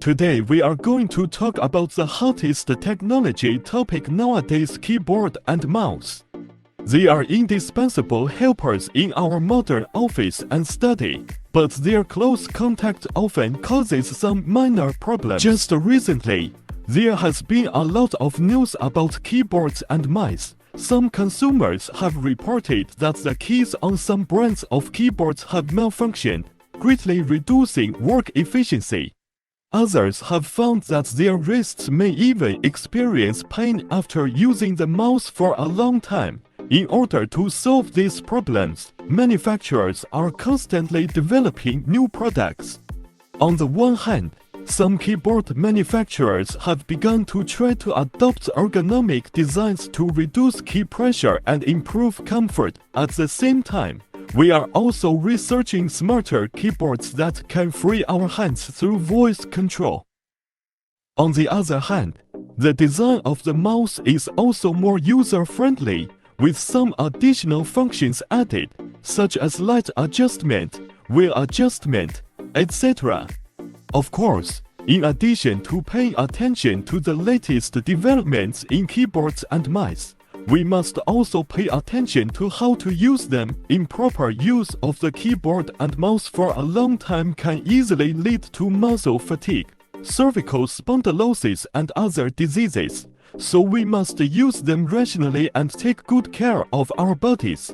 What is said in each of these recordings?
Today we are going to talk about the hottest technology topic nowadays: keyboard and mouse. They are indispensable helpers in our modern office and study, but their close contact often causes some minor problems. Just recently, there has been a lot of news about keyboards and mice. Some consumers have reported that the keys on some brands of keyboards have malfunctioned, greatly reducing work efficiency. Others have found that their wrists may even experience pain after using the mouse for a long time. In order to solve these problems, manufacturers are constantly developing new products. On the one hand, some keyboard manufacturers have begun to try to adopt ergonomic designs to reduce key pressure and improve comfort. At the same time, we are also researching smarter keyboards that can free our hands through voice control. On the other hand, the design of the mouse is also more user-friendly, with some additional functions added, such as light adjustment, wheel adjustment, etc. Of course, in addition to paying attention to the latest developments in keyboards and mice, we must also pay attention to how to use them. Improper use of the keyboard and mouse for a long time can easily lead to muscle fatigue, cervical spondylosis, and other diseases, so we must use them rationally and take good care of our bodies.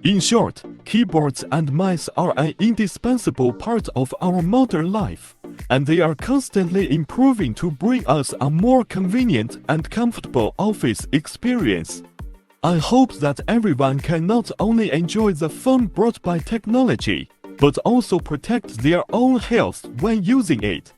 In short, keyboards and mice are an indispensable part of our modern life, and they are constantly improving to bring us a more convenient and comfortable office experience. I hope that everyone can not only enjoy the fun brought by technology, but also protect their own health when using it.